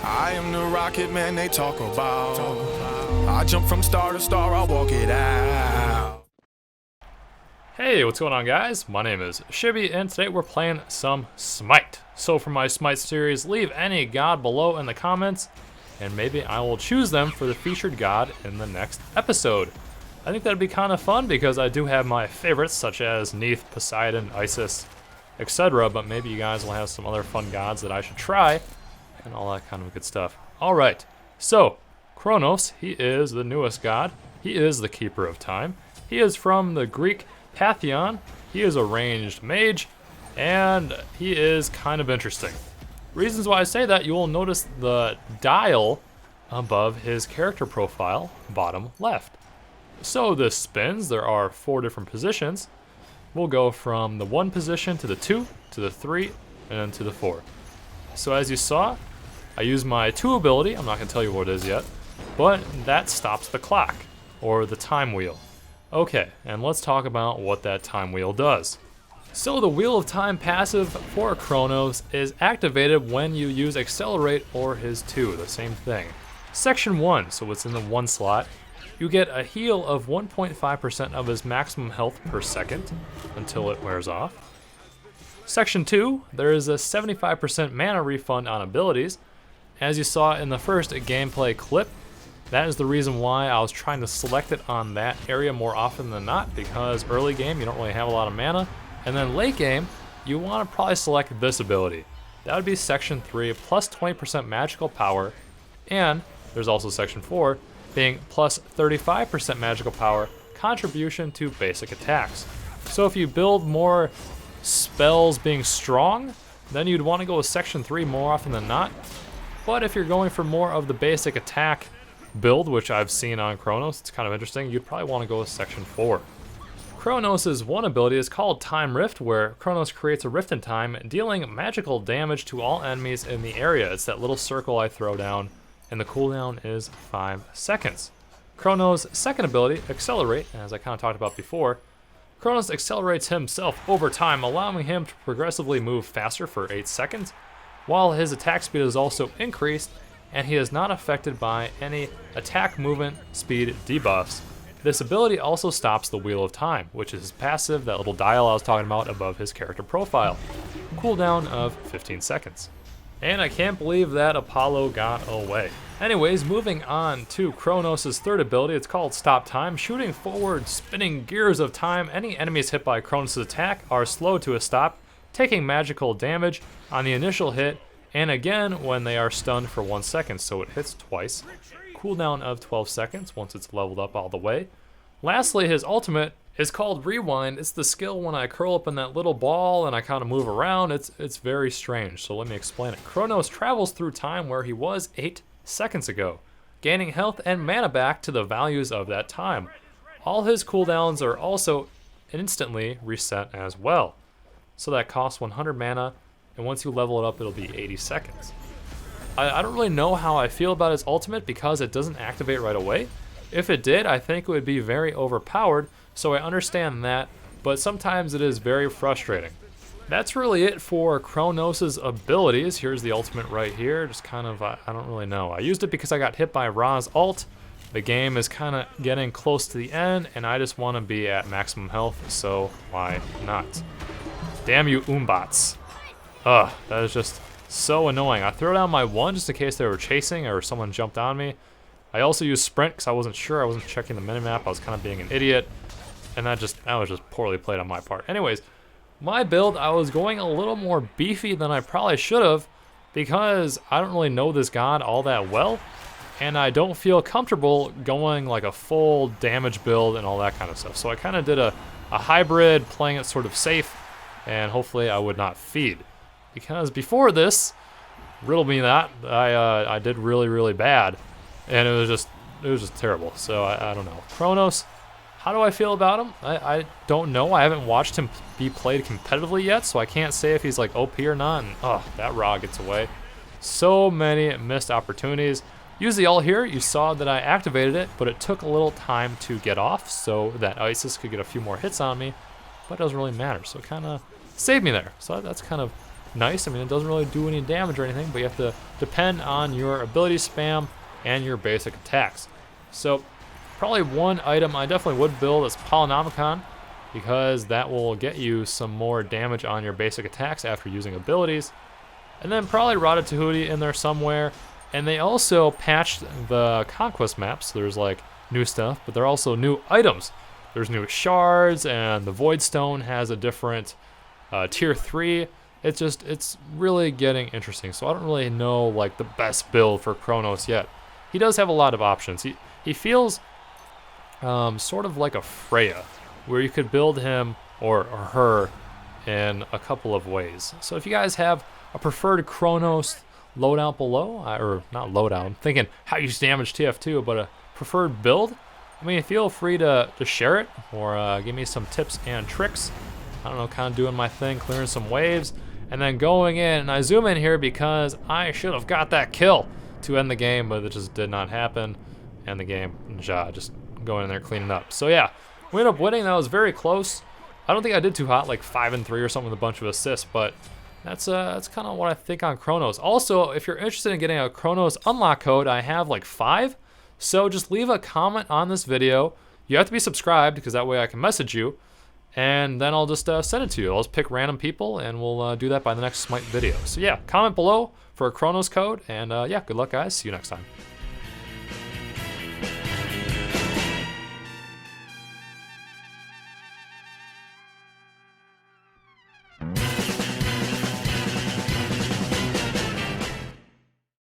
I am the rocket man they talk about. I jump from star to star, I'll walk it out. Hey, what's going on, guys? My name is Shibby, and today we're playing some SMITE. So for my SMITE series, leave any god below in the comments, and maybe I will choose them for the featured god in the next episode. I think that'd be kind of fun because I do have my favorites, such as Neith, Poseidon, Isis, etc., but maybe you guys will have some other fun gods that I should try, and all that kind of good stuff. Alright, so, Chronos, he is the newest god. He is the keeper of time. He is from the Greek Pantheon. He is a ranged mage, and he is kind of interesting. Reasons why I say that, you will notice the dial above his character profile, bottom left. So this spins. There are 4 different positions. We'll go from the 1 position to the 2, to the 3, and then to the 4. So as you saw, I use my 2 ability. I'm not going to tell you what it is yet, but that stops the clock, or the time wheel. Okay, and let's talk about what that time wheel does. So the Wheel of Time passive for Chronos is activated when you use Accelerate or his 2, the same thing. Section 1, so it's in the 1 slot, you get a heal of 1.5% of his maximum health per second until it wears off. Section 2, there is a 75% mana refund on abilities. As you saw in the first gameplay clip, that is the reason why I was trying to select it on that area more often than not, because early game you don't really have a lot of mana, and then late game you want to probably select this ability. That would be Section 3, plus 20% magical power, and there's also Section 4, being plus 35% magical power, contribution to basic attacks. So if you build more spells being strong, then you'd want to go with Section 3 more often than not. But if you're going for more of the basic attack build, which I've seen on Chronos, it's kind of interesting, you'd probably want to go with Section 4. Chronos' one ability is called Time Rift, where Chronos creates a rift in time, dealing magical damage to all enemies in the area. It's that little circle I throw down, and the cooldown is 5 seconds. Chronos' second ability, Accelerate, as I kind of talked about before, Chronos accelerates himself over time, allowing him to progressively move faster for 8 seconds, while his attack speed is also increased, and he is not affected by any attack movement speed debuffs. This ability also stops the Wheel of Time, which is his passive, that little dial I was talking about above his character profile. Cooldown of 15 seconds. And I can't believe that Apollo got away. Anyways, moving on to Chronos' third ability, it's called Stop Time. Shooting forward, spinning gears of time, any enemies hit by Chronos' attack are slowed to a stop, taking magical damage on the initial hit, and again when they are stunned for 1 second, so it hits twice. Cooldown of 12 seconds once it's leveled up all the way. Lastly, his ultimate is called Rewind. It's the skill when I curl up in that little ball and I kind of move around. It's very strange, so let me explain it. Chronos travels through time where he was 8 seconds ago, gaining health and mana back to the values of that time. All his cooldowns are also instantly reset as well. So that costs 100 mana, and once you level it up, it'll be 80 seconds. I don't really know how I feel about his ultimate because it doesn't activate right away. If it did, I think it would be very overpowered, so I understand that, but sometimes it is very frustrating. That's really it for Chronos' abilities. Here's the ultimate right here, just kind of, I don't really know. I used it because I got hit by Ra's ult. The game is kind of getting close to the end, and I just want to be at maximum health, so why not? Damn you Umbats. Ugh, that is just so annoying. I throw down my 1 just in case they were chasing or someone jumped on me. I also used sprint because I wasn't sure. I wasn't checking the minimap. I was kind of being an idiot. And that was just poorly played on my part. Anyways, my build, I was going a little more beefy than I probably should have because I don't really know this god all that well. And I don't feel comfortable going like a full damage build and all that kind of stuff. So I kind of did a hybrid, playing it sort of safe, and hopefully I would not feed. Because before this, riddle me that, I did really, really bad. And it was just terrible. So I don't know. Chronos, how do I feel about him? I don't know. I haven't watched him be played competitively yet, so I can't say if he's like OP or not. And that Ra gets away. So many missed opportunities. Use the ult here. You saw that I activated it, but it took a little time to get off so that Isis could get a few more hits on me, but it doesn't really matter. So it kind of saved me there. So that's kind of nice. I mean, it doesn't really do any damage or anything, but you have to depend on your ability spam and your basic attacks. So probably one item I definitely would build is Polynomicon, because that will get you some more damage on your basic attacks after using abilities. And then probably Ratatouille in there somewhere. And they also patched the conquest maps. So there's like new stuff, but there are also new items. There's new shards, and the Void Stone has a different tier 3. It's really getting interesting. So I don't really know like the best build for Chronos yet. He does have a lot of options. He feels sort of like a Freya, where you could build him or her in a couple of ways. So if you guys have a preferred Chronos loadout below, or not loadout, I'm thinking how you damage TF2, but a preferred build, I mean, feel free to share it, or give me some tips and tricks. I don't know, kind of doing my thing, clearing some waves, and then going in, and I zoom in here because I should have got that kill to end the game, but it just did not happen, and the game, just going in there cleaning up. So yeah, we ended up winning. That was very close. I don't think I did too hot, like 5-3 or something with a bunch of assists, but that's kind of what I think on Chronos. Also, if you're interested in getting a Chronos unlock code, I have like 5. So just leave a comment on this video. You have to be subscribed because that way I can message you, and then I'll just send it to you. I'll just pick random people, and we'll do that by the next Smite video. So yeah, comment below for a Chronos code, and yeah, good luck guys. See you next time.